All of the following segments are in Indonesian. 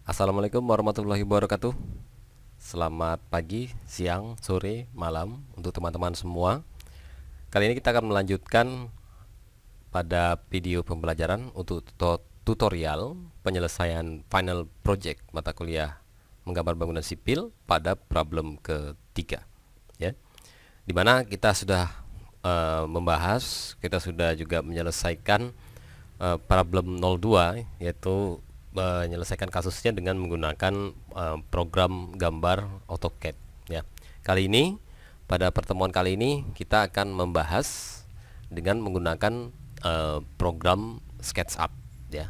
Assalamualaikum warahmatullahi wabarakatuh. Selamat pagi, siang, sore, malam untuk teman-teman semua. Kali ini kita akan melanjutkan pada video pembelajaran untuk tutorial penyelesaian final project mata kuliah menggambar bangunan sipil pada problem ketiga, ya. Dimana kita sudah membahas, kita sudah juga menyelesaikan problem 02, yaitu menyelesaikan kasusnya dengan menggunakan program gambar AutoCAD, ya. Kali ini, pada pertemuan kali ini kita akan membahas dengan menggunakan program SketchUp, ya.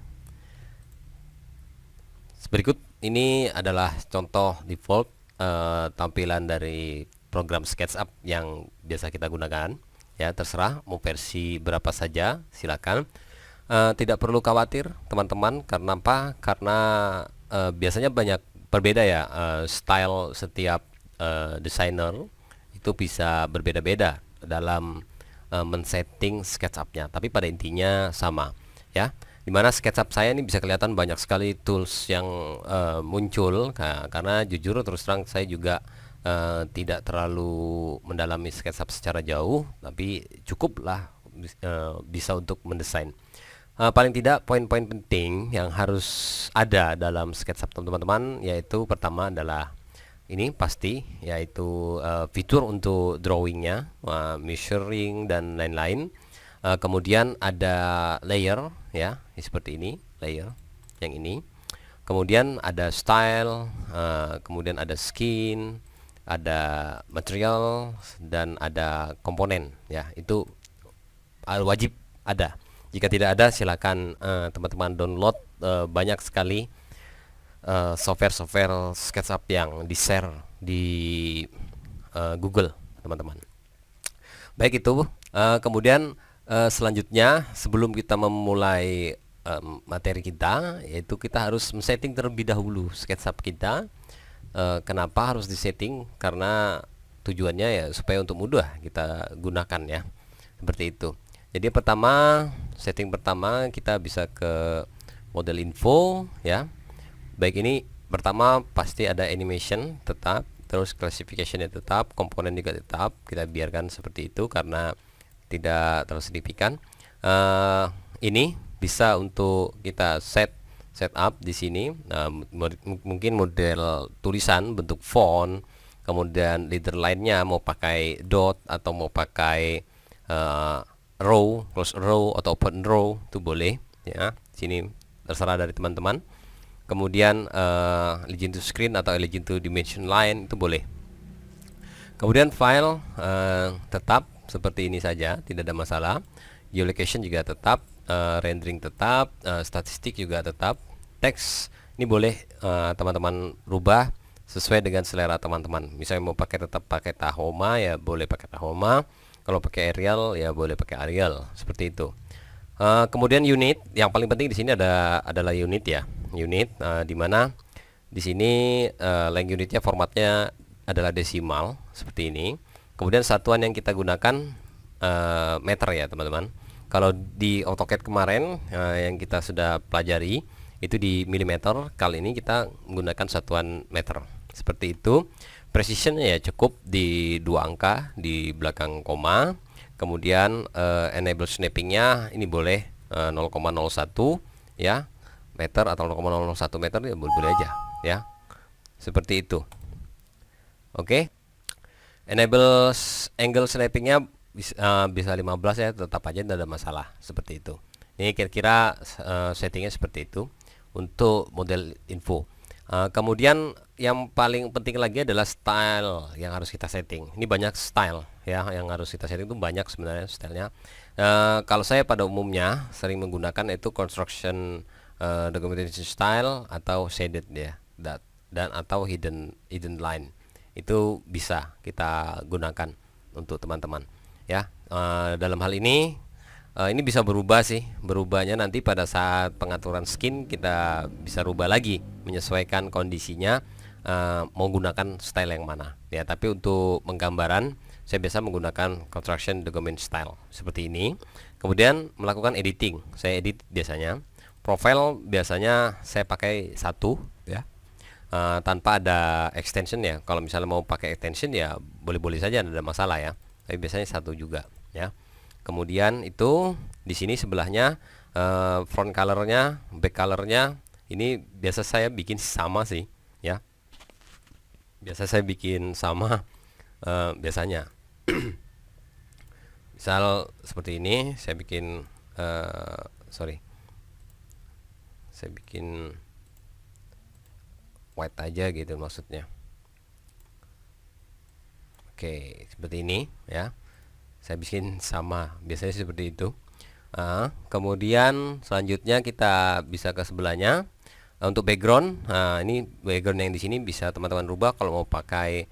Berikut ini adalah contoh default tampilan dari program SketchUp yang biasa kita gunakan, ya. Terserah mau versi berapa saja, silakan. Tidak perlu khawatir teman-teman, karena apa? Karena biasanya banyak berbeda, ya, style setiap desainer itu bisa berbeda-beda dalam men-setting SketchUp-nya, tapi pada intinya sama, ya. Dimana SketchUp saya ini bisa kelihatan banyak sekali tools yang muncul, karena jujur terus terang saya juga tidak terlalu mendalami SketchUp secara jauh, tapi cukuplah bisa untuk mendesain. Paling tidak poin-poin penting yang harus ada dalam SketchUp teman-teman, yaitu pertama adalah ini pasti, yaitu fitur untuk drawingnya, measuring dan lain-lain. Kemudian ada layer, ya, seperti ini, layer yang ini. Kemudian ada style, kemudian ada skin, ada material, dan ada komponen, ya. Itu wajib ada. Jika tidak ada, silakan teman-teman download banyak sekali software-software SketchUp yang di-share di Google, teman-teman. Baik, itu. Kemudian selanjutnya, sebelum kita memulai materi kita, yaitu kita harus men-setting terlebih dahulu SketchUp kita. Kenapa harus di-setting? Karena tujuannya ya supaya untuk mudah kita gunakan, ya. Seperti itu. Jadi setting pertama kita bisa ke model info, ya. Baik, ini pertama pasti ada animation tetap, terus classification tetap, komponen juga tetap. Kita biarkan seperti itu karena tidak terlalu signifikan. Ini bisa untuk kita setup di sini. Mungkin model tulisan bentuk font, kemudian leader lainnya mau pakai dot atau mau pakai row, close row atau open row, itu boleh, ya. Sini terserah dari teman-teman. Kemudian legend to screen atau legend to dimension line itu boleh. Kemudian file tetap seperti ini saja, tidak ada masalah. Geolocation juga tetap, rendering tetap, statistik juga tetap. Teks ini boleh teman-teman rubah sesuai dengan selera teman-teman. Misalnya mau tetap pakai Tahoma, ya boleh pakai Tahoma. Kalau pakai Arial, ya boleh pakai Arial, seperti itu. Kemudian unit, yang paling penting di sini adalah unit, ya. Unit, di mana di sini length unitnya formatnya adalah desimal seperti ini. Kemudian satuan yang kita gunakan meter, ya teman-teman. Kalau di AutoCAD kemarin yang kita sudah pelajari itu di milimeter, kali ini kita menggunakan satuan meter, seperti itu. Precision ya cukup di 2 angka di belakang koma. Kemudian enable snappingnya ini boleh 0,01, ya, meter atau 0,01 meter, ya boleh aja, ya, seperti itu. Oke. Enable angle snappingnya bisa 15, ya, tetap aja tidak ada masalah, seperti itu. Ini kira-kira settingnya seperti itu untuk model info. Kemudian yang paling penting lagi adalah style yang harus kita setting. Ini banyak style, ya, yang harus kita setting itu banyak sebenarnya stylenya. Kalau saya pada umumnya sering menggunakan itu construction documentation style atau shaded, ya, dan atau hidden line. Itu bisa kita gunakan untuk teman-teman, ya. Dalam hal ini bisa berubah sih, berubahnya nanti pada saat pengaturan skin kita bisa rubah lagi menyesuaikan kondisinya, mau gunakan style yang mana, ya. Tapi untuk penggambaran saya biasa menggunakan construction document style seperti ini. Kemudian melakukan editing, saya edit biasanya profile, biasanya saya pakai 1, ya, tanpa ada extension ya. Kalau misalnya mau pakai extension ya boleh-boleh saja, tidak ada masalah ya. Tapi biasanya satu juga ya. Kemudian itu di sini sebelahnya front colornya, back colornya ini biasa saya bikin sama sih ya. Biasa saya bikin sama biasanya. Misal seperti ini, saya bikin saya bikin white aja gitu maksudnya. Oke, seperti ini ya. Saya bikin sama, biasanya seperti itu. Kemudian selanjutnya kita bisa ke sebelahnya. Untuk background, ini background yang di sini bisa teman-teman rubah. Kalau mau pakai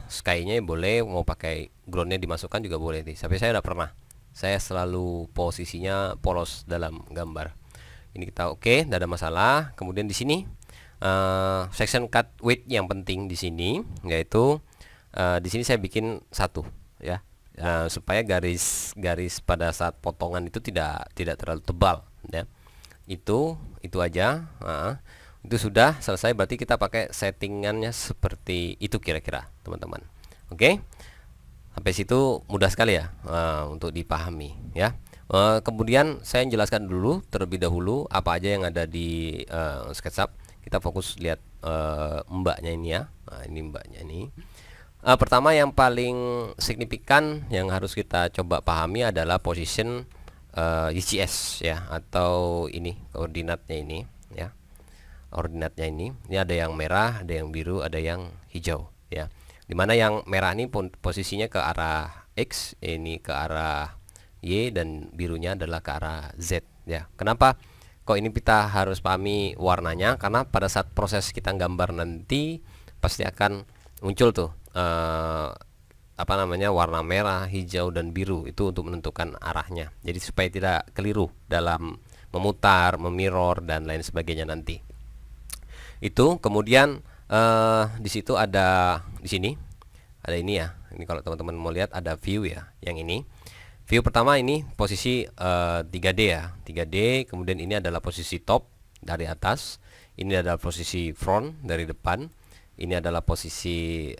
sky-nya boleh, mau pakai groundnya dimasukkan juga boleh. Tapi saya udah pernah. Saya selalu posisinya polos dalam gambar. Ini kita oke, tidak ada masalah. Kemudian di sini section cut width yang penting di sini, yaitu di sini saya bikin satu ya, supaya garis pada saat potongan itu tidak terlalu tebal ya. Itu aja. Itu sudah selesai, berarti kita pakai settingannya seperti itu kira-kira teman-teman. Oke, sampai situ mudah sekali ya untuk dipahami ya. Kemudian saya jelaskan dulu terlebih dahulu apa aja yang ada di SketchUp. Kita fokus lihat mbaknya ini ya. Ini mbaknya ini. Pertama yang paling signifikan yang harus kita coba pahami adalah position UCS ya, atau ini koordinatnya ini ya. Ordinatnya ini ada yang merah, ada yang biru, ada yang hijau ya. Dimana yang merah ini posisinya ke arah X, ini ke arah Y, dan birunya adalah ke arah Z ya. Kenapa kok ini kita harus pahami warnanya? Karena pada saat proses kita gambar nanti pasti akan muncul tuh warna merah, hijau, dan biru itu untuk menentukan arahnya. Jadi supaya tidak keliru dalam memutar, memirror, dan lain sebagainya nanti. Itu kemudian di situ ada, di sini ada ini ya. Ini kalau teman-teman mau lihat ada view ya. Yang ini view pertama, ini posisi 3D ya, 3D. Kemudian ini adalah posisi top dari atas, ini adalah posisi front dari depan, ini adalah posisi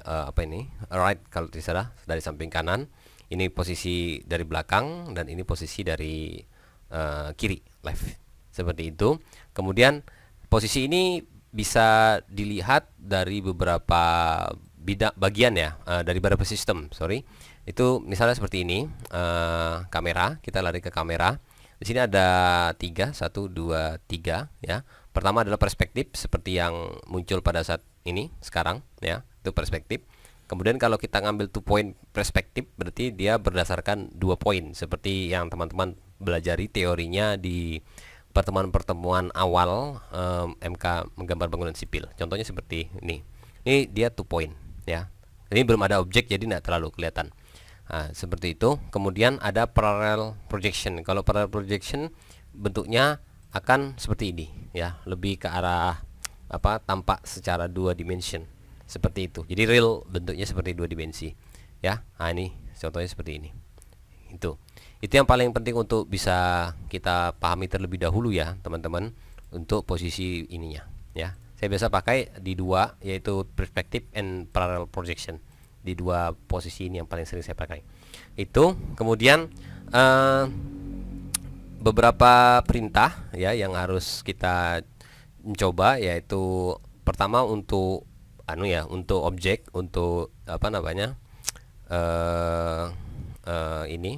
right kalau tidak salah dari samping kanan, ini posisi dari belakang, dan ini posisi dari kiri, left, seperti itu. Kemudian posisi ini bisa dilihat dari beberapa bagian ya, dari beberapa sistem, itu misalnya seperti ini. Kamera, kita lari ke kamera. Di sini ada 3, 1, 2, 3 ya. Pertama adalah perspektif seperti yang muncul pada saat ini sekarang ya, itu perspektif. Kemudian kalau kita ngambil 2 point perspektif, berarti dia berdasarkan 2 poin seperti yang teman-teman belajari teorinya di pertemuan-pertemuan awal MK menggambar bangunan sipil. Contohnya seperti ini. Ini dia 2 point ya. Ini belum ada objek jadi tidak terlalu kelihatan. Seperti itu. Kemudian ada parallel projection. Kalau parallel projection bentuknya akan seperti ini ya, lebih ke arah tampak secara 2 dimension seperti itu. Jadi real bentuknya seperti 2 dimensi ya. Ini contohnya seperti ini. Itu yang paling penting untuk bisa kita pahami terlebih dahulu ya teman-teman, untuk posisi ininya ya. Saya biasa pakai di 2, yaitu perspective and parallel projection. Di 2 posisi ini yang paling sering saya pakai. Itu kemudian beberapa perintah ya yang harus kita mencoba, yaitu pertama untuk untuk objek, untuk ini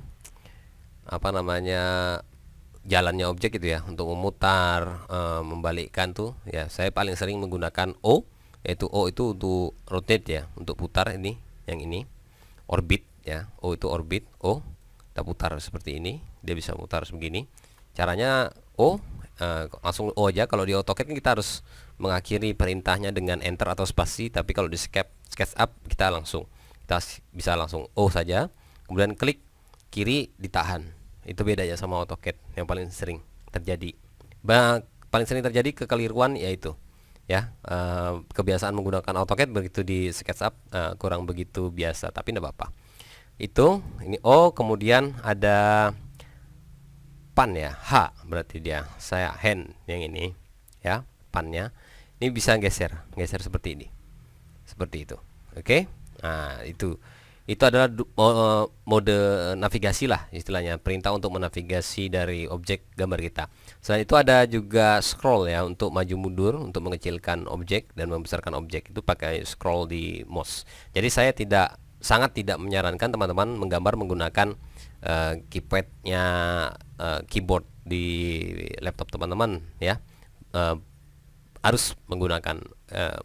jalannya objek itu ya, untuk memutar, membalikkan tuh ya. Saya paling sering menggunakan O, yaitu O itu untuk rotate ya, untuk putar. Ini yang ini orbit ya, O itu orbit. O kita putar seperti ini, dia bisa putar begini. Caranya O, langsung O aja. Kalau di AutoCAD kita harus mengakhiri perintahnya dengan enter atau spasi, tapi kalau di SketchUp kita bisa langsung O saja, kemudian klik kiri ditahan. Itu bedanya sama AutoCAD yang paling sering terjadi. Paling sering terjadi kekeliruan yaitu ya, kebiasaan menggunakan AutoCAD begitu di SketchUp kurang begitu biasa, tapi tidak apa-apa. Itu ini O, kemudian ada pan ya, H berarti dia. Saya hand yang ini ya, pannya. Ini bisa geser seperti ini, seperti itu. Oke. Nah, itu adalah mode navigasi lah istilahnya, perintah untuk menavigasi dari objek gambar kita. Selain itu ada juga scroll ya, untuk maju mundur, untuk mengecilkan objek dan membesarkan objek, itu pakai scroll di mouse. Jadi saya sangat tidak menyarankan teman-teman menggambar menggunakan keypadnya, keyboard di laptop teman-teman ya. Harus menggunakan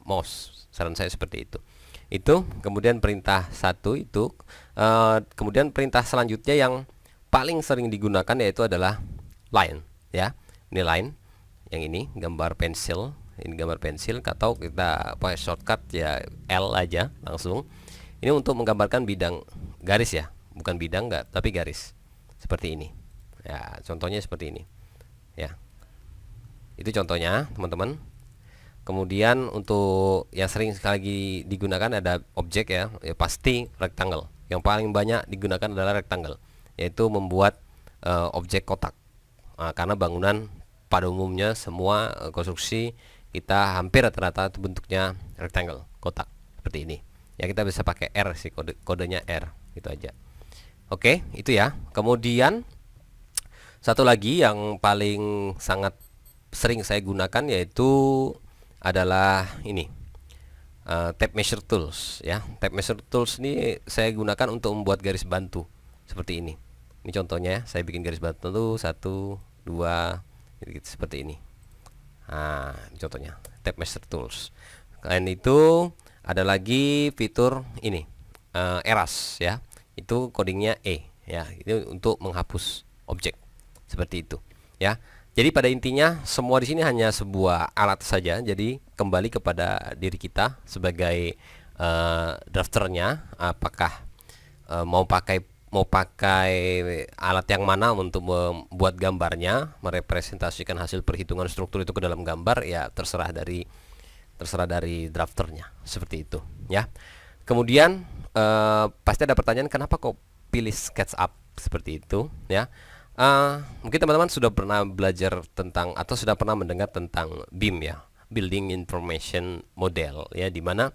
mouse, saran saya seperti itu. Kemudian perintah satu itu. Kemudian perintah selanjutnya yang paling sering digunakan yaitu adalah line ya. Ini line, yang ini gambar pensil, ini gambar pensil, atau kita pakai shortcut ya L aja langsung. Ini untuk menggambarkan bidang garis ya, bukan bidang enggak, tapi garis seperti ini ya. Contohnya seperti ini ya, itu contohnya teman-teman. Kemudian untuk yang sering sekali lagi digunakan ada objek ya, pasti rectangle. Yang paling banyak digunakan adalah rectangle, yaitu membuat objek kotak. Karena bangunan pada umumnya semua konstruksi kita hampir rata-rata itu bentuknya rectangle, kotak seperti ini. Ya, kita bisa pakai R sih, kodenya R, gitu aja. Oke, itu ya. Kemudian satu lagi yang paling sangat sering saya gunakan yaitu adalah ini, tape measure tools ya. Tape measure tools ini saya gunakan untuk membuat garis bantu seperti ini. Ini contohnya ya, saya bikin garis bantu tuh 1, 2 gitu, seperti ini. Nah, ini contohnya tape measure tools. Selain itu ada lagi fitur ini, erase ya. Itu codingnya E ya. Itu untuk menghapus objek seperti itu ya. Jadi pada intinya semua di sini hanya sebuah alat saja. Jadi kembali kepada diri kita sebagai drafternya, apakah mau pakai alat yang mana untuk membuat gambarnya, merepresentasikan hasil perhitungan struktur itu ke dalam gambar, ya terserah dari drafternya, seperti itu ya. Kemudian pasti ada pertanyaan, kenapa kok pilih SketchUp seperti itu ya. Mungkin teman-teman sudah pernah belajar tentang atau sudah pernah mendengar tentang BIM ya, Building Information Model ya, di mana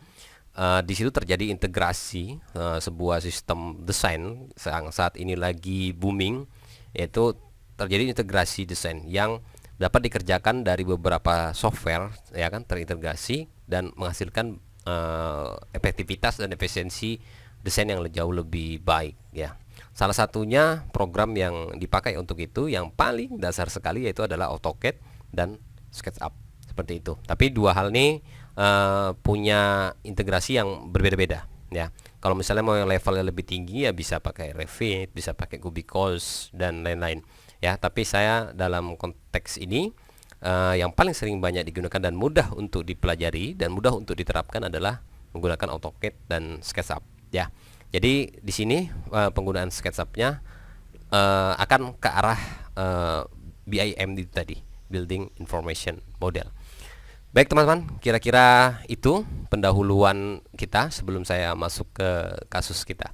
di situ terjadi integrasi sebuah sistem desain yang saat ini lagi booming, yaitu terjadi integrasi desain yang dapat dikerjakan dari beberapa software ya kan, terintegrasi dan menghasilkan efektivitas dan efisiensi desain yang jauh lebih baik ya. Salah satunya program yang dipakai untuk itu yang paling dasar sekali yaitu adalah AutoCAD dan SketchUp, seperti itu. Tapi dua hal ini punya integrasi yang berbeda-beda ya. Kalau misalnya mau yang levelnya lebih tinggi ya bisa pakai Revit, bisa pakai Cubicles dan lain-lain ya. Tapi saya dalam konteks ini yang paling sering banyak digunakan dan mudah untuk dipelajari dan mudah untuk diterapkan adalah menggunakan AutoCAD dan SketchUp ya. Jadi di sini penggunaan SketchUp-nya akan ke arah BIM tadi, Building Information Model. Baik teman-teman, kira-kira itu pendahuluan kita sebelum saya masuk ke kasus kita.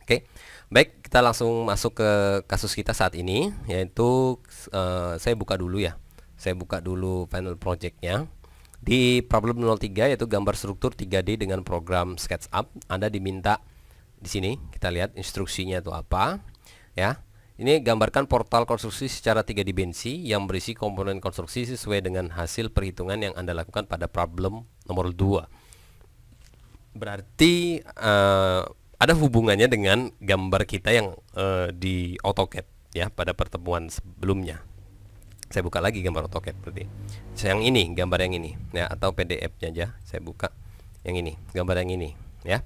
Oke, baik, kita langsung masuk ke kasus kita saat ini, yaitu saya buka dulu ya. Saya buka dulu final project-nya. Di problem 03 yaitu gambar struktur 3D dengan program SketchUp, Anda diminta di sini kita lihat instruksinya itu apa ya. Ini gambarkan portal konstruksi secara 3 dimensi yang berisi komponen konstruksi sesuai dengan hasil perhitungan yang Anda lakukan pada problem nomor 2. Berarti ada hubungannya dengan gambar kita yang di AutoCAD ya pada pertemuan sebelumnya. Saya buka lagi gambar AutoCAD berarti. Yang ini, gambar yang ini ya, atau PDF-nya aja. Saya buka yang ini, gambar yang ini ya.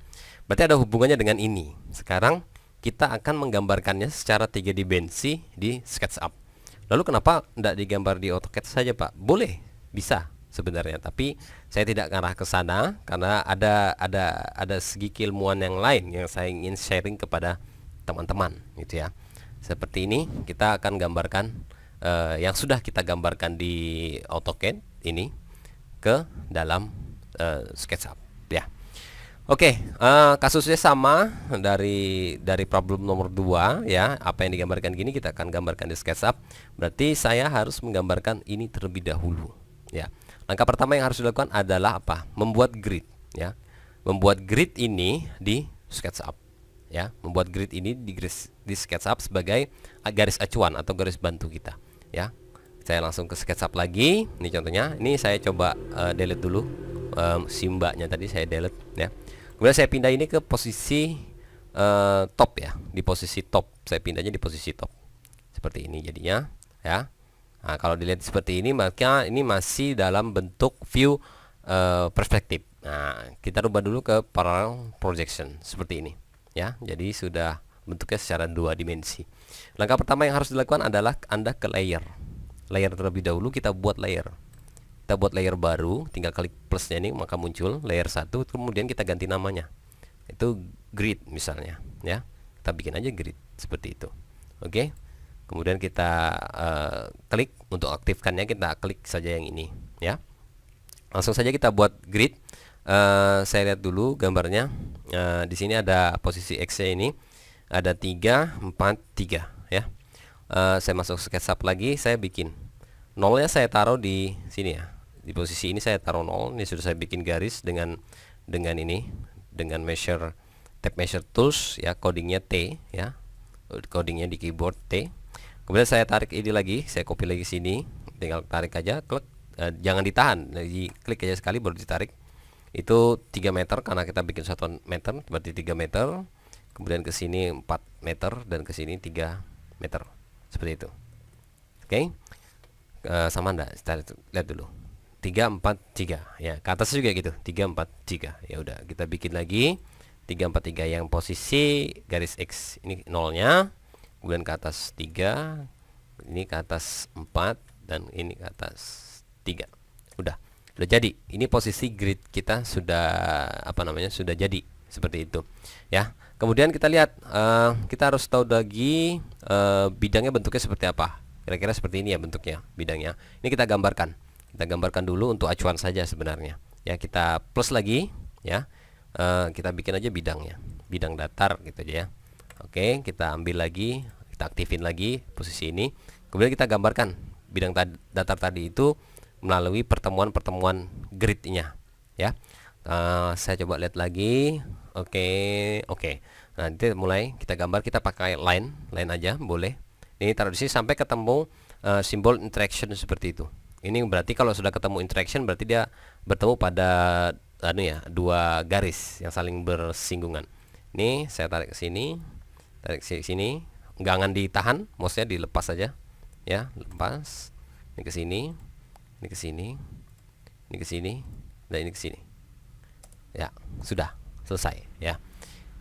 Berarti ada hubungannya dengan ini. Sekarang kita akan menggambarkannya secara 3 dimensi di SketchUp. Lalu kenapa tidak digambar di AutoCAD saja, Pak? Boleh, bisa sebenarnya. Tapi saya tidak arah ke sana karena ada segi keilmuan yang lain yang saya ingin sharing kepada teman-teman, gitu ya. Seperti ini kita akan gambarkan yang sudah kita gambarkan di AutoCAD ini ke dalam SketchUp, ya. Oke, kasusnya sama dari problem nomor 2 ya. Apa yang digambarkan gini kita akan gambarkan di SketchUp. Berarti saya harus menggambarkan ini terlebih dahulu ya. Langkah pertama yang harus dilakukan adalah apa? Membuat grid, ya. Membuat grid ini di SketchUp, ya. Membuat grid ini di SketchUp sebagai garis acuan atau garis bantu kita, ya. Saya langsung ke SketchUp lagi. Ini contohnya. Ini saya coba delete dulu si mbaknya tadi, saya delete, ya. Kemudian saya pindah ini ke posisi top, ya. Di posisi top. Saya pindahnya di posisi top. Seperti ini jadinya, ya. Nah, kalau dilihat seperti ini, maka ini masih dalam bentuk view perspektif. Nah, kita rubah dulu ke parallel projection seperti ini, ya. Jadi sudah bentuknya secara 2 dimensi. Langkah pertama yang harus dilakukan adalah Anda ke layer terlebih dahulu. Kita buat layer baru, tinggal klik plusnya ini, maka muncul layer 1. Kemudian kita ganti namanya, itu grid misalnya, ya. Kita bikin aja grid seperti itu. Oke. Kemudian kita klik untuk aktifkannya, kita klik saja yang ini, ya. Langsung saja kita buat grid. Saya lihat dulu gambarnya. Di sini ada posisi X-nya ini ada 3, 4, 3, ya. Saya masuk SketchUp lagi, saya bikin nolnya, saya taruh di sini, ya. Di posisi ini saya taruh 0. Ini sudah saya bikin garis dengan ini, dengan tab measure tools, ya. Codingnya T, ya. Codingnya di keyboard T. Kemudian saya tarik ini lagi, saya copy lagi sini, tinggal tarik aja, klik, jangan ditahan, jadi klik aja sekali baru ditarik. Itu 3 meter karena kita bikin 1 meter, berarti 3 meter. Kemudian ke sini 4 meter dan ke sini 3 meter. Seperti itu. Oke. Sama enggak? Kita lihat dulu. 3, 4, 3. Ya, ke atas juga gitu. 3, 4, 3. Ya udah, kita bikin lagi 3, 4, 3 yang posisi garis X. Ini nolnya. Kemudian ke atas 3, ini ke atas 4, dan ini ke atas 3. Udah jadi. Ini posisi grid kita sudah sudah jadi seperti itu, ya. Kemudian kita lihat, kita harus tahu lagi bidangnya bentuknya seperti apa. Kira-kira seperti ini ya bentuknya, bidangnya. Ini kita gambarkan dulu untuk acuan saja sebenarnya, ya. Kita plus lagi, ya. Kita bikin aja bidangnya, bidang datar gitu aja, ya. Oke, kita ambil lagi, kita aktifin lagi posisi ini. Kemudian kita gambarkan bidang datar tadi itu melalui pertemuan gridnya, ya. Saya coba lihat lagi. Oke. Nah, nanti mulai kita gambar, kita pakai line aja boleh. Ini taruh di sini sampai ketemu simbol interaction seperti itu. Ini berarti kalau sudah ketemu interaction berarti dia bertemu pada 2 garis yang saling bersinggungan. Ini saya tarik ke sini. Tarik sini, jangan ditahan, mouse-nya dilepas saja, ya. Lepas. Ini ke sini, ini ke sini, ini ke sini, dan ini ke sini. Ya, sudah selesai, ya.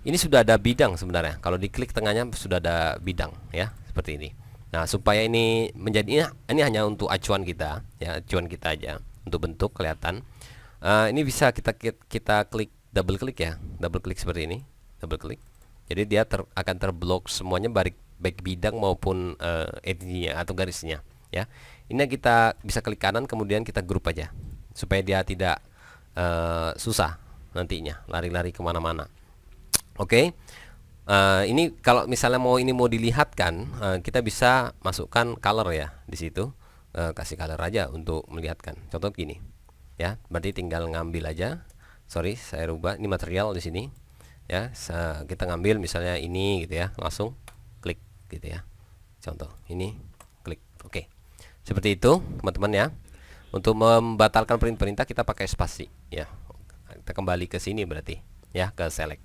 Ini sudah ada bidang sebenarnya. Kalau diklik tengahnya sudah ada bidang, ya, seperti ini. Nah, supaya ini menjadi ini hanya untuk acuan kita, ya, acuan kita aja untuk bentuk kelihatan. Ini bisa kita klik, double klik, ya, double klik seperti ini, double klik. Jadi dia akan terblok semuanya, baik bidang maupun edge-nya atau garisnya, ya. Ini kita bisa klik kanan, kemudian kita grup aja supaya dia tidak susah nantinya lari-lari kemana-mana. Oke. Ini kalau misalnya mau dilihatkan, kita bisa masukkan color, ya, di situ. Kasih color aja untuk melihatkan. Contoh gini, ya. Berarti tinggal ngambil aja. Sorry, saya rubah. Ini material di sini. Ya, kita ngambil misalnya ini gitu, ya, langsung klik gitu, ya. Contoh ini, klik. Oke. Seperti itu teman-teman, ya. Untuk membatalkan perintah kita pakai spasi, ya. Kita kembali ke sini berarti, ya, ke select.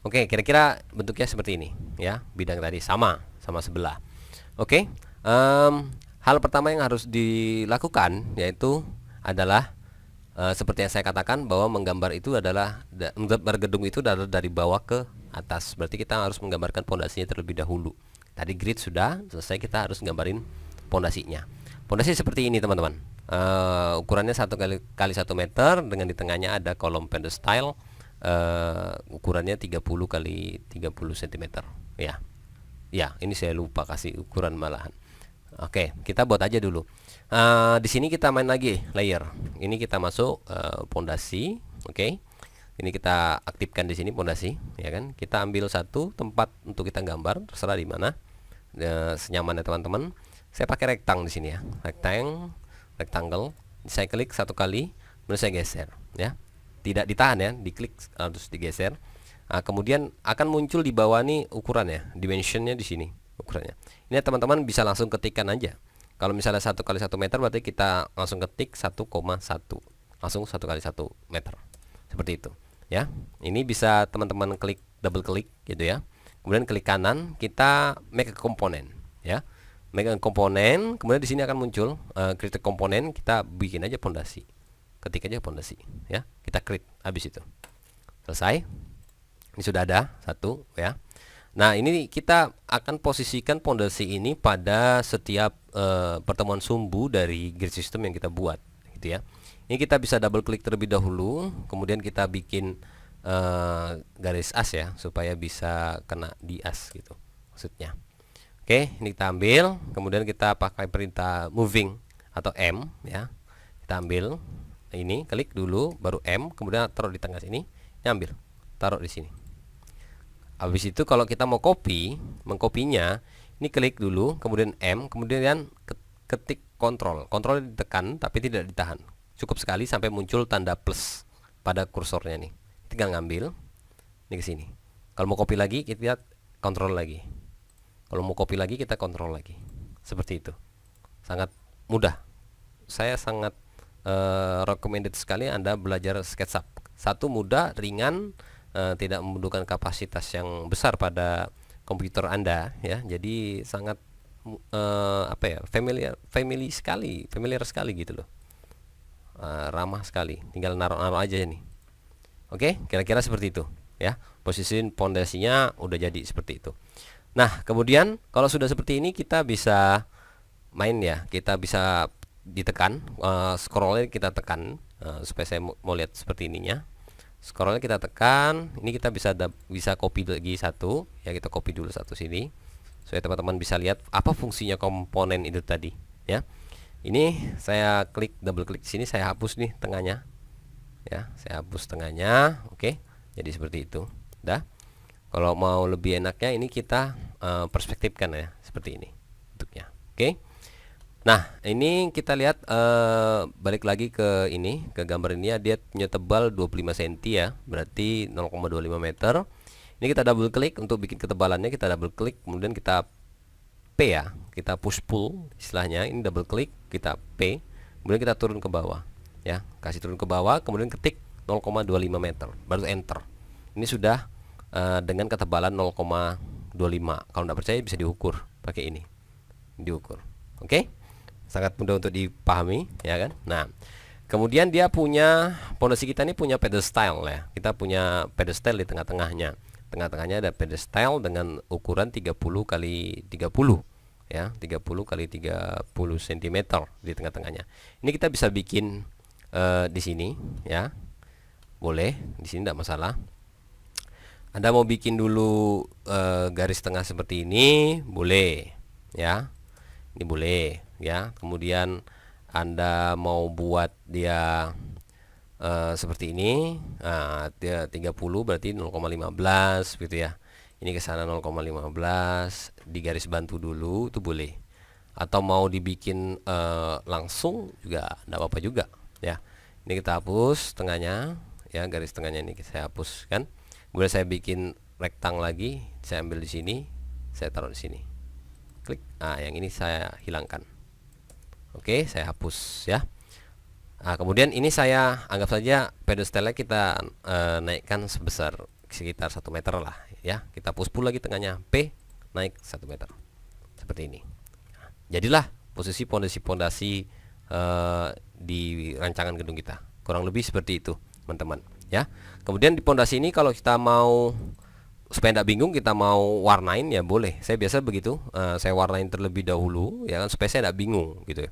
Oke, kira-kira bentuknya seperti ini, ya. Bidang tadi sama sebelah. Oke. Hal pertama yang harus dilakukan yaitu adalah seperti yang saya katakan bahwa menggambar itu adalah menggambar gedung itu adalah dari bawah ke atas. Berarti kita harus menggambarkan pondasinya terlebih dahulu. Tadi grid sudah selesai, kita harus gambarin pondasinya. Pondasi seperti ini teman-teman. Ukurannya 1 kali 1 meter dengan di tengahnya ada kolom pedestal. Ukurannya 30 kali 30 cm, ya. Ya, ini saya lupa kasih ukuran malahan. Oke, kita buat aja dulu. Di sini kita main lagi layer. Ini kita masuk pondasi, oke. Ini kita aktifkan di sini pondasi, ya kan? Kita ambil satu tempat untuk kita gambar, terserah di mana. Senyamannya teman-teman. Saya pakai rectangle di sini, ya. Rectangle. Saya klik satu kali, kemudian saya geser, ya. Tidak ditahan ya, diklik terus digeser. Nah, kemudian akan muncul di bawah nih ukurannya, dimensionnya di sini ukurannya. Ini teman-teman bisa langsung ketikkan aja. Kalau misalnya 1 kali 1 meter, berarti kita langsung ketik 1,1, langsung 1 kali 1 meter, seperti itu ya. Ini bisa teman-teman klik, double klik gitu ya. Kemudian klik kanan, kita make a component ya. Make a component, kemudian di sini akan muncul create komponen, kita bikin aja pondasi. Ketik aja pondasi ya. Kita create, habis itu. Selesai. Ini sudah ada satu ya. Nah, ini kita akan posisikan pondasi ini pada setiap pertemuan sumbu dari grid system yang kita buat gitu ya. Ini kita bisa double klik terlebih dahulu, kemudian kita bikin garis as ya, supaya bisa kena di as gitu maksudnya. Oke, ini kita ambil, kemudian kita pakai perintah moving atau M ya. Kita ambil ini, klik dulu, baru M, kemudian taruh di tengah sini, ambil, taruh di sini. Habis itu kalau kita mau mengkopinya, ini klik dulu, kemudian M, kemudian ketik kontrol. Kontrol ditekan tapi tidak ditahan. Cukup sekali sampai muncul tanda plus pada kursornya nih. Tinggal ngambil ini ke sini. Kalau mau copy lagi, kita kontrol lagi. Kalau mau copy lagi, kita kontrol lagi. Seperti itu. Sangat mudah. Saya sangat recommended sekali Anda belajar SketchUp. Satu, mudah, ringan, tidak membutuhkan kapasitas yang besar pada komputer Anda ya. Jadi sangat apa ya, familiar sekali gitu loh. Ramah sekali. Tinggal naruh-naruh aja nih. Oke, kira-kira seperti itu ya. Posisi pondasinya udah jadi seperti itu. Nah, kemudian kalau sudah seperti ini, kita bisa main ya. Kita bisa ditekan, scrollnya kita tekan supaya saya mau lihat seperti ininya. Scrollnya kita tekan, ini kita bisa copy lagi satu ya. Kita copy dulu satu sini supaya teman-teman bisa lihat apa fungsinya komponen itu tadi ya. Ini saya klik, double klik sini, saya hapus nih tengahnya ya. Saya hapus tengahnya. Oke, jadi seperti itu. Dah. Kalau mau lebih enaknya, ini kita perspektifkan ya, seperti ini bentuknya. Oke. Nah, ini kita lihat, balik lagi ke ini, ke gambar ini ya. Dia punya tebal 25 cm ya, berarti 0,25 meter. Ini kita double klik untuk bikin ketebalannya, kita double klik, kemudian kita P ya, kita push pull istilahnya. Ini double klik, kita P, kemudian kita turun ke bawah ya, kasih turun ke bawah, kemudian ketik 0,25 meter, baru enter. Ini sudah dengan ketebalan 0,25. Kalau tidak percaya bisa diukur pakai ini, diukur. Oke. Sangat mudah untuk dipahami ya kan. Nah, kemudian dia punya, pondasi kita ini punya pedestal ya. Kita punya pedestal di tengah-tengahnya. Tengah-tengahnya ada pedestal dengan ukuran 30 kali 30 ya, 30 kali 30 cm di tengah-tengahnya. Ini kita bisa bikin di sini ya. Boleh, di sini tidak masalah. Anda mau bikin dulu garis tengah seperti ini, boleh ya. Ini boleh ya. Kemudian Anda mau buat dia seperti ini, dia 30 berarti 0,15 gitu ya. Ini ke sana 0,15, di garis bantu dulu, itu boleh. Atau mau dibikin langsung juga tidak apa-apa juga ya. Ini kita hapus tengahnya ya, garis tengahnya ini saya hapus kan. Kemudian saya bikin rektang lagi, saya ambil di sini, saya taruh di sini. Klik. Nah, yang ini saya hilangkan. Oke, saya hapus ya. Nah, kemudian ini saya anggap saja pedestalnya kita naikkan sebesar sekitar 1 meter lah ya. Kita push pull lagi tengahnya, P, naik 1 meter. Seperti ini. Nah, jadilah posisi pondasi di rancangan gedung kita. Kurang lebih seperti itu, teman-teman ya. Kemudian di pondasi ini kalau kita mau, supaya tidak bingung, kita mau warnain ya boleh. Saya biasa begitu, saya warnain terlebih dahulu ya kan, supaya saya tidak bingung gitu ya.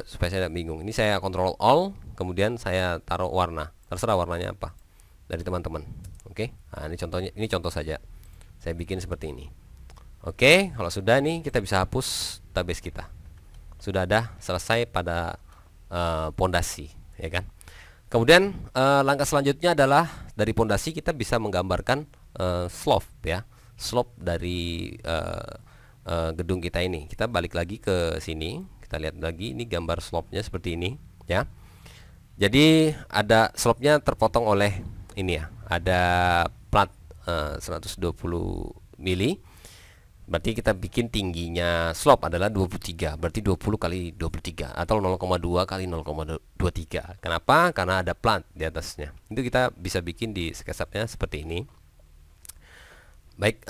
Supaya saya tidak bingung. Ini saya Ctrl All, kemudian saya taruh warna. Terserah warnanya apa dari teman-teman. Oke. Nah, ini contohnya, ini contoh saja. Saya bikin seperti ini. Oke, kalau sudah nih kita bisa hapus database kita. Sudah ada, selesai pada pondasi ya kan. Kemudian langkah selanjutnya adalah dari pondasi kita bisa menggambarkan slope ya, slope dari gedung kita ini. Kita balik lagi ke sini, kita lihat lagi, ini gambar slope-nya seperti ini ya. Jadi ada slope-nya terpotong oleh ini ya, ada plat 120 mili. Berarti kita bikin tingginya slope adalah 23. Berarti 20 kali 23 atau 0,2 kali 0,23. Kenapa? Karena ada plat di atasnya. Itu kita bisa bikin di SketchUp-nya seperti ini. Baik,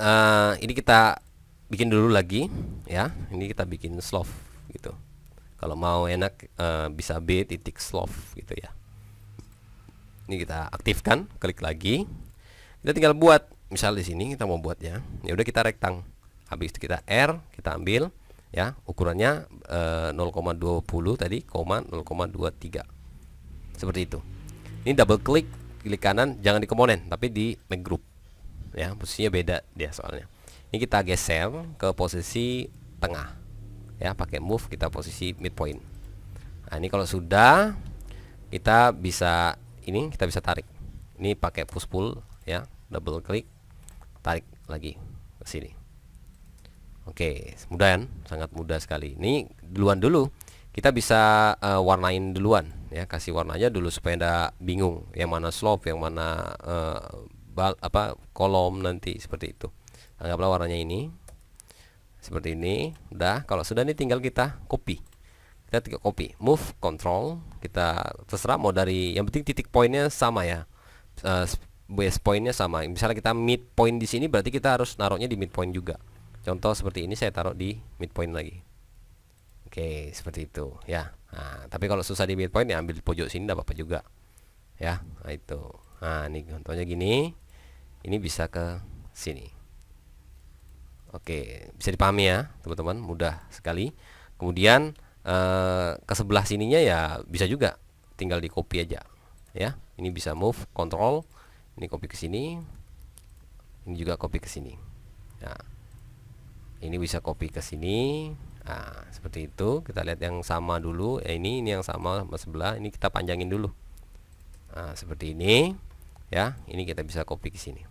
ini kita bikin dulu lagi ya. Ini kita bikin slope gitu. Kalau mau enak bisa B titik slope gitu ya. Ini kita aktifkan, klik lagi. Kita tinggal buat, misal di sini kita mau buatnya. Ya udah kita rektang. Habis itu kita R, kita ambil ya, ukurannya 0,20 tadi, 0,23. Seperti itu. Ini double klik, klik kanan, jangan di komponen tapi di make group. Ya, posisinya beda dia soalnya. Ini kita geser ke posisi tengah. Ya, pakai move kita posisi midpoint. Nah, ini kalau sudah kita bisa kita bisa tarik. Ini pakai push pull ya, double klik, tarik lagi ke sini. Oke, mudah kan? Sangat mudah sekali. Ini duluan dulu. Kita bisa warnain duluan ya, kasih warnanya dulu supaya tidak bingung yang mana slope, yang mana kolom nanti seperti itu. Anggaplah warnanya ini. Seperti ini. Udah, kalau sudah ini tinggal kita copy. Kita tinggal copy, move, control, kita terserah mau dari, yang penting titik pointnya sama ya. Base pointnya sama. Misalnya kita midpoint di sini, berarti kita harus naruhnya di midpoint juga. Contoh seperti ini saya taruh di midpoint lagi. Oke, seperti itu ya. Nah, tapi kalau susah di midpoint ya ambil di pojok sini enggak apa-apa juga. Ya, nah itu. Nah, ini contohnya gini. Ini bisa ke sini. Oke, bisa dipahami ya, teman-teman, mudah sekali. Kemudian ke sebelah sininya ya bisa juga tinggal di copy aja. Ya, ini bisa move, control, ini copy ke sini. Ini juga copy ke sini. Nah, ini bisa copy ke sini. Nah, seperti itu. Kita lihat yang sama dulu. Ini yang sama sebelah. Ini kita panjangin dulu. Nah, seperti ini. Ya, ini kita bisa copy ke sini.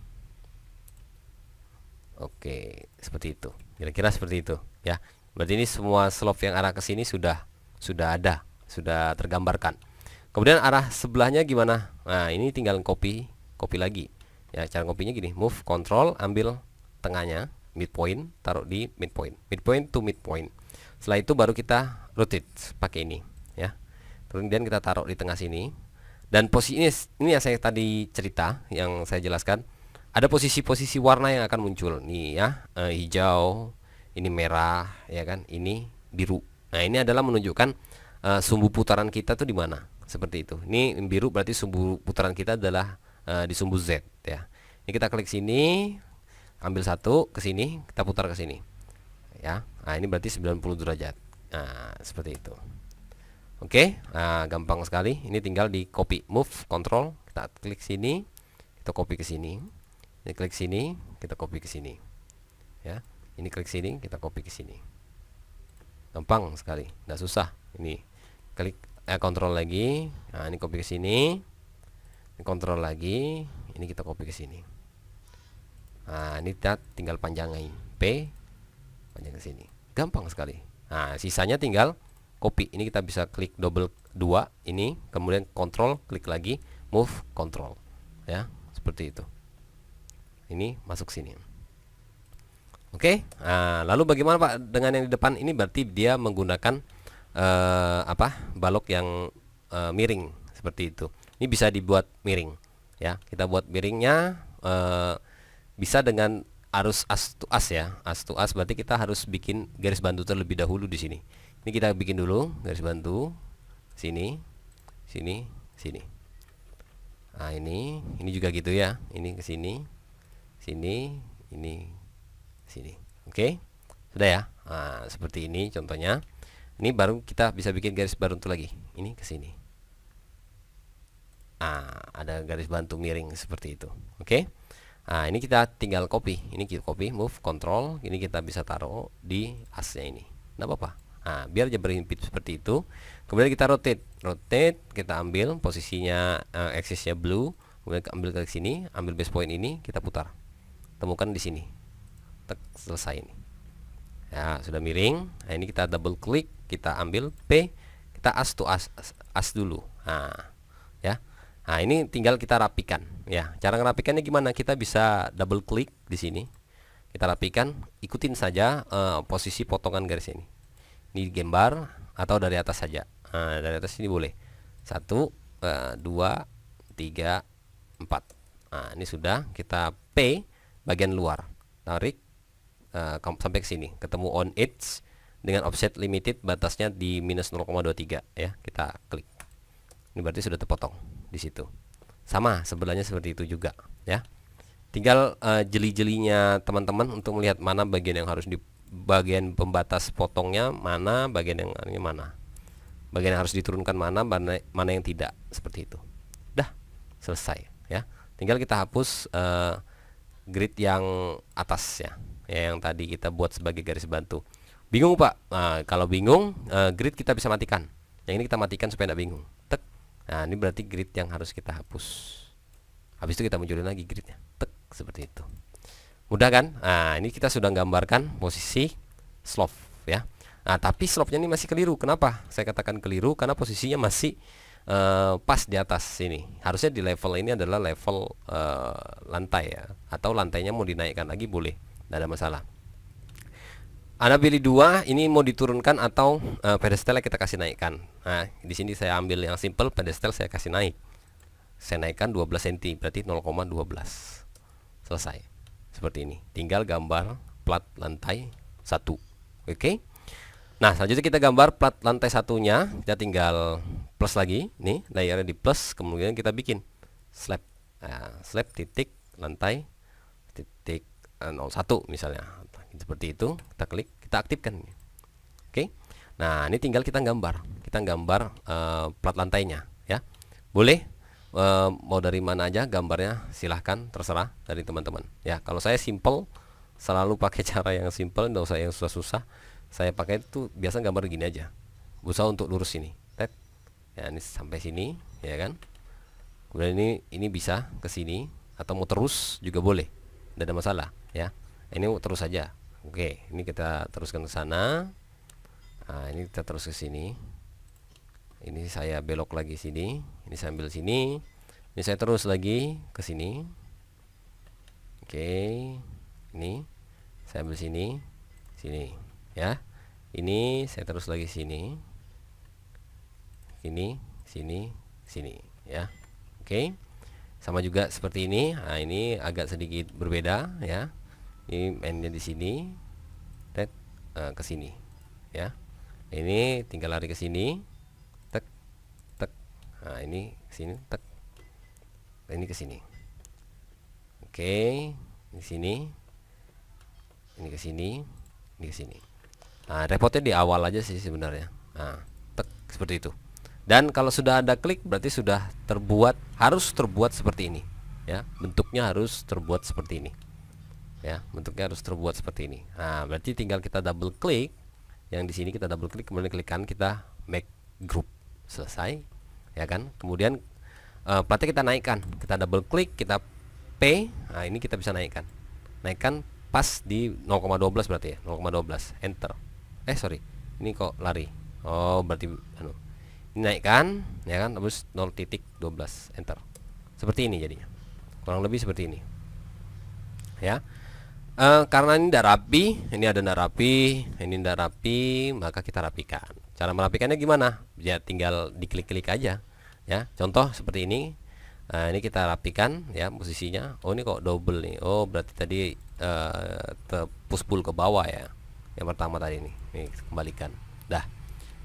Oke, seperti itu. Kira-kira seperti itu. Ya, berarti ini semua slope yang arah ke sini sudah ada, sudah tergambarkan. Kemudian arah sebelahnya gimana? Nah, ini tinggal copy lagi. Ya, cara kopinya gini. Move, control, ambil tengahnya. Midpoint, taruh di midpoint, midpoint to midpoint. Setelah itu baru kita rotate pakai ini ya. Kemudian kita taruh di tengah sini. Dan posisi ini yang saya tadi cerita, yang saya jelaskan, ada posisi-posisi warna yang akan muncul nih ya, hijau, ini merah ya kan, ini biru. Nah, ini adalah menunjukkan sumbu putaran kita tuh di mana, seperti itu. Ini biru berarti sumbu putaran kita adalah di sumbu Z ya. Ini kita klik sini, ambil satu ke sini, kita putar ke sini ya. Nah, ini berarti 90 derajat. Nah, seperti itu. Oke, nah gampang sekali. Ini tinggal di copy, move, control, kita klik sini, kita copy ke sini. Ini klik sini, kita copy ke sini. Ya. Ini klik sini, kita copy ke sini. Gampang sekali, enggak susah. Ini klik control lagi. Nah, ini copy ke sini. Ini control lagi, ini kita copy ke sini. Nah, ini kita tinggal panjangin P, panjang ke sini. Gampang sekali. Nah, sisanya tinggal copy. Ini kita bisa klik double 2 ini, kemudian control, klik lagi, move, control. Ya, seperti itu. Ini masuk sini. Oke. Nah, lalu bagaimana Pak dengan yang di depan? Ini berarti dia menggunakan balok yang miring seperti itu. Ini bisa dibuat miring. Ya, kita buat miringnya bisa dengan arus as to as ya. As to as berarti kita harus bikin garis bantu terlebih dahulu di sini. Ini kita bikin dulu garis bantu sini, sini, sini. Nah, ini juga gitu ya. Ini ke sini, sini, ini, sini. Oke, sudah ya. Nah, seperti ini contohnya. Ini baru kita bisa bikin garis bantu lagi. Ini ke sini. Ada garis bantu miring seperti itu. Oke. Nah, ini kita tinggal copy. Ini kita copy, move, control. Ini kita bisa taruh di asnya ini. Nggak apa-apa. Nah, biar dia berhimpit seperti itu. Kemudian kita rotate. Rotate, kita ambil posisinya axisnya blue. Kemudian ambil ke sini, ambil base point ini, kita putar. Temukan di sini. Tek, selesai ini. Ya, sudah miring. Nah, ini kita double klik, kita ambil P, Kita as to as dulu. Nah, ya. Nah, ini tinggal kita rapikan ya. Cara ngerapikannya gimana? Kita bisa double klik di sini. Kita rapikan, ikutin saja posisi potongan garis ini. Ini gambar atau dari atas saja. Nah, dari atas ini boleh. 1 2 3 4. Nah, ini sudah kita P bagian luar. Tarik sampai ke sini, ketemu on edge dengan offset limited, batasnya di minus 0,23 ya. Kita klik. Ini berarti sudah terpotong di situ. Sama sebelahnya seperti itu juga ya. Tinggal jeli-jelinya teman-teman untuk melihat mana bagian yang harus di bagian pembatas potongnya, mana bagian yang ini, mana bagian yang harus diturunkan, mana yang tidak, seperti itu. Dah selesai ya. Tinggal kita hapus grid yang atas ya, yang tadi kita buat sebagai garis bantu. Bingung Pak? Nah, kalau bingung grid kita bisa matikan. Yang ini kita matikan supaya tidak bingung. Tek. Nah, ini berarti grid yang harus kita hapus. Habis itu kita munculin lagi gridnya. Tek, seperti itu. Mudah kan? Nah, ini kita sudah gambarkan posisi slope ya. Nah, tapi slope-nya ini masih keliru. Kenapa? Saya katakan keliru karena posisinya masih pas di atas sini. Harusnya di level ini adalah level lantai ya. Atau lantainya mau dinaikkan lagi boleh, tidak ada masalah. Anda pilih dua, ini mau diturunkan atau pedestalnya kita kasih naikkan. Nah, di sini saya ambil yang simple, pedestal saya kasih naik. Saya naikkan 12 cm, berarti 0,12. Selesai. Seperti ini. Tinggal gambar plat lantai 1. Oke. Nah, selanjutnya kita gambar plat lantai satunya. Kita tinggal plus lagi. Nih, layarnya di plus. Kemudian kita bikin slab. Nah, slab titik lantai titik 01 misalnya. Seperti itu. Kita klik, kita aktifkan. Oke. Nah, ini tinggal kita gambar. Kita gambar plat lantainya ya. Boleh mau dari mana aja gambarnya, silahkan, terserah dari teman-teman ya. Kalau saya simple, selalu pakai cara yang simple, nggak usah yang susah-susah. Saya pakai itu biasa gambar gini aja, berusaha untuk lurus ini. Tet. Ya, ini sampai sini ya kan. Kemudian ini bisa ke sini atau mau terus juga boleh, tidak ada masalah ya. Ini terus saja. Oke, ini kita teruskan ke sana. Nah, ini kita terus ke sini. Ini saya belok lagi sini, ini saya ambil sini, ini saya terus lagi ke sini. Oke, ini saya ambil sini, sini ya. Ini saya terus lagi sini, ini, sini, sini ya. Oke, sama juga seperti ini. Nah, ini agak sedikit berbeda ya. Ini mainnya di sini, ke sini ya. Ini tinggal lari ke sini. Nah, ini sini, tek. Ini ke sini. Oke, di sini. Ini ke sini, ini ke sini. Nah, repotnya di awal aja sih sebenarnya. Nah, tek, seperti itu. Dan kalau sudah ada klik berarti sudah terbuat, harus terbuat seperti ini. Ya, bentuknya harus terbuat seperti ini. Ya, bentuknya harus terbuat seperti ini. Nah, berarti tinggal kita double klik. Yang di sini kita double klik, kemudian klikkan kita make group. Selesai. Ya kan, kemudian platnya kita naikkan, kita double klik, kita P. Nah, ini kita bisa naikkan pas di 0,12 berarti ya, 0,12 enter. Sorry, ini kok lari. Oh, berarti ini naikkan ya kan, terus 0,12 enter. Seperti ini jadinya, kurang lebih seperti ini ya. Karena ini tidak rapi, ini ada tidak rapi, ini tidak rapi, maka kita rapikan. Cara merapikannya gimana? Ya tinggal diklik-klik aja ya. Contoh seperti ini. Nah, ini kita rapikan ya posisinya. Oh, ini kok double nih. Oh, berarti tadi push pull ke bawah ya. Yang pertama tadi nih. Nih kembalikan. Dah.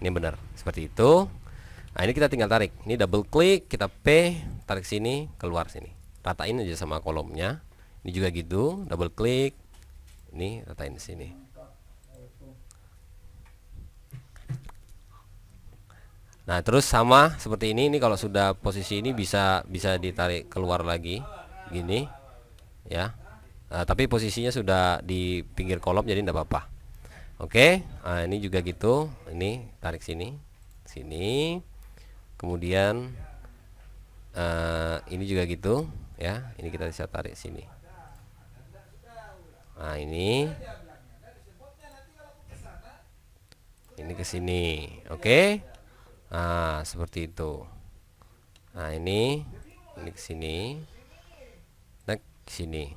Ini benar. Seperti itu. Nah, ini kita tinggal tarik. Ini double klik, kita P, tarik sini, keluar sini. Ratain aja sama kolomnya. Ini juga gitu, double klik. Ini ratain sini. Nah, terus sama seperti ini. Ini kalau sudah posisi ini bisa ditarik keluar lagi gini ya. Tapi posisinya sudah di pinggir kolom jadi tidak apa-apa. Oke. Nah, ini juga gitu. Ini tarik sini, sini. Kemudian ini juga gitu ya. Ini kita bisa tarik sini. Nah, ini ke sini. Oke. Nah, seperti itu. Nah, ini ke sini, ke sini.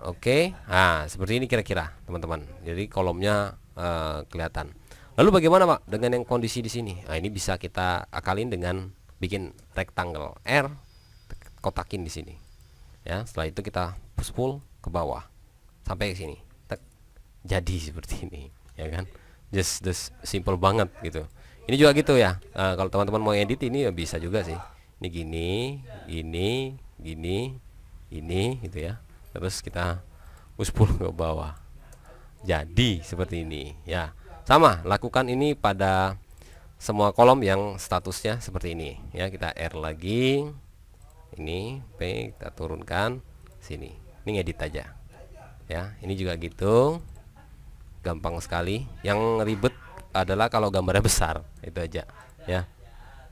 Oke. Nah, seperti ini kira-kira, teman-teman. Jadi kolomnya kelihatan. Lalu bagaimana, Pak, dengan yang kondisi di sini? Nah, ini bisa kita akalin dengan bikin rectangle R, kotakin di sini. Ya, setelah itu kita pull ke bawah sampai ke sini. Tek. Jadi seperti ini, ya kan? Just simple banget gitu. Ini juga gitu ya. Kalau teman-teman mau edit ini ya bisa juga sih. Ini gini gitu ya. Terus kita pull ke bawah. Jadi seperti ini ya. Sama, lakukan ini pada semua kolom yang statusnya seperti ini ya. Kita R lagi. Ini P kita turunkan sini. Ini ngedit aja. Ya, ini juga gitu. Gampang sekali. Yang ribet adalah kalau gambarnya besar, itu aja ya.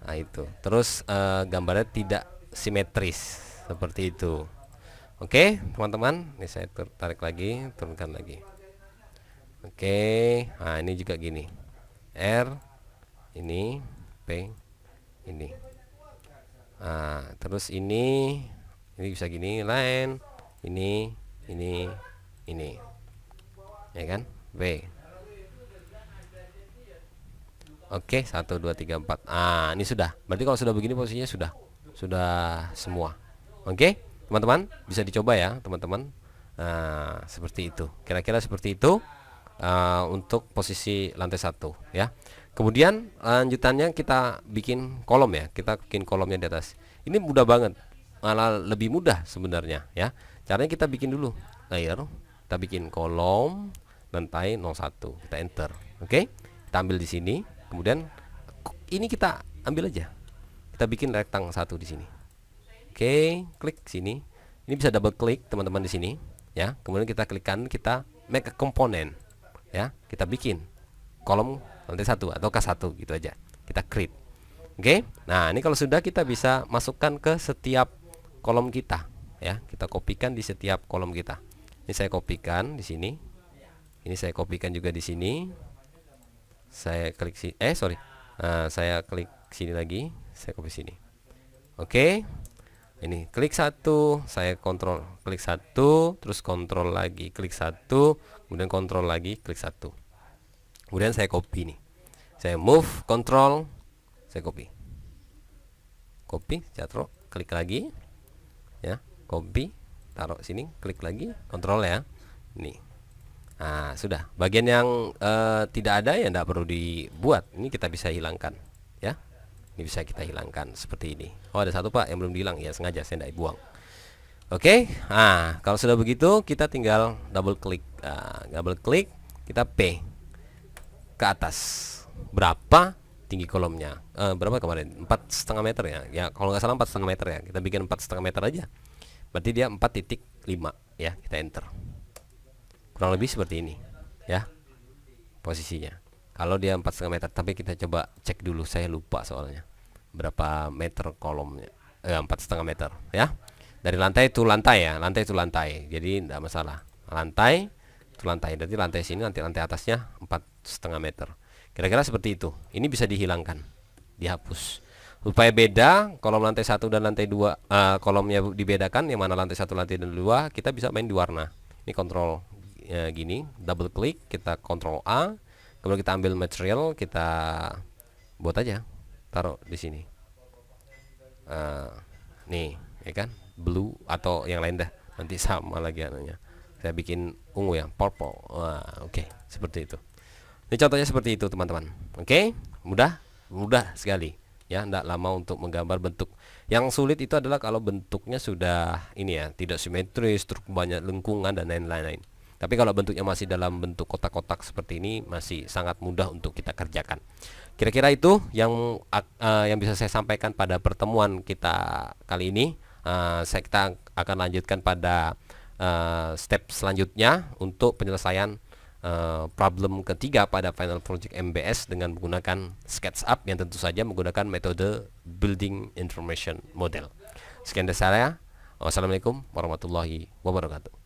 Nah, itu. Terus gambarnya tidak simetris seperti itu. Oke, teman-teman, ini saya tarik lagi, turunkan lagi. Oke, nah ini juga gini. R, ini P, ini. Nah, terus ini bisa gini, line, ini, ya kan? B. Oke, 1 2 3 4. Ah, ini sudah. Berarti kalau sudah begini posisinya sudah semua. Oke, teman-teman, bisa dicoba ya, teman-teman. Nah, seperti itu. Kira-kira seperti itu untuk posisi lantai 1 ya. Kemudian lanjutannya kita bikin kolom ya. Kita bikin kolomnya di atas. Ini mudah banget. Malah lebih mudah sebenarnya ya. Caranya kita bikin dulu layer. Kita bikin kolom lantai 01. Kita enter. Oke. Kita ambil di sini. Kemudian ini kita ambil aja. Kita bikin rectangle 1 di sini. Oke, klik sini. Ini bisa double klik teman-teman di sini, ya. Kemudian kita klikkan, kita make a component, ya. Kita bikin kolom lantai 1 atau K1 gitu aja. Kita create. Oke. Nah, ini kalau sudah kita bisa masukkan ke setiap kolom kita, ya. Kita kopikan di setiap kolom kita. Ini saya kopikan di sini. Ini saya kopikan juga di sini. Saya klik saya klik sini lagi, saya copy sini. Oke. Ini klik 1, saya kontrol, klik 1, terus kontrol lagi, klik 1, kemudian kontrol lagi, klik 1. Kemudian saya copy nih. Saya move, kontrol, saya copy. Copy, taruh, klik lagi. Ya, copy, taruh sini, klik lagi, kontrol ya. Ini. Nah, sudah. Bagian yang tidak ada ya tidak perlu dibuat. Ini kita bisa hilangkan, ya. Ini bisa kita hilangkan seperti ini. Oh, ada satu Pak yang belum dihilang ya, sengaja saya tidak buang. Oke. Nah, kalau sudah begitu kita tinggal double klik. Double klik, kita P ke atas. Berapa tinggi kolomnya? Berapa kemarin? 4,5 meter ya. Ya, kalau nggak salah 4,5 meter ya. Kita bikin 4,5 meter aja. Berarti dia 4,5 ya. Kita enter. Kurang lebih seperti ini ya posisinya. Kalau dia 4,5 meter, tapi kita coba cek dulu, saya lupa soalnya berapa meter kolomnya. 4,5 meter ya. Dari lantai itu lantai ya, lantai itu lantai, jadi tidak masalah. Lantai itu lantai, jadi lantai sini, nanti lantai atasnya 4,5 meter. Kira-kira seperti itu. Ini bisa dihilangkan, dihapus supaya beda kolom lantai 1 dan lantai 2. Kolomnya dibedakan, yang mana lantai 1, lantai 2. Kita bisa main di warna. Ini kontrol gini, double klik, kita kontrol A, kemudian kita ambil material, kita buat aja, taruh di sini. Nih, ya kan, blue atau yang lain dah, nanti sama lagi anunya. Saya bikin ungu ya, purple. Oke, seperti itu. Ini contohnya seperti itu teman-teman. Oke, mudah sekali ya, tidak lama untuk menggambar bentuk. Yang sulit itu adalah kalau bentuknya sudah ini ya, tidak simetris, terus banyak lengkungan dan lain-lain. Tapi kalau bentuknya masih dalam bentuk kotak-kotak seperti ini, masih sangat mudah untuk kita kerjakan. Kira-kira itu yang bisa saya sampaikan pada pertemuan kita kali ini. Kita akan lanjutkan pada step selanjutnya untuk penyelesaian problem ketiga pada Final Project MBS dengan menggunakan SketchUp yang tentu saja menggunakan metode Building Information Model. Sekian dari saya. Wassalamualaikum warahmatullahi wabarakatuh.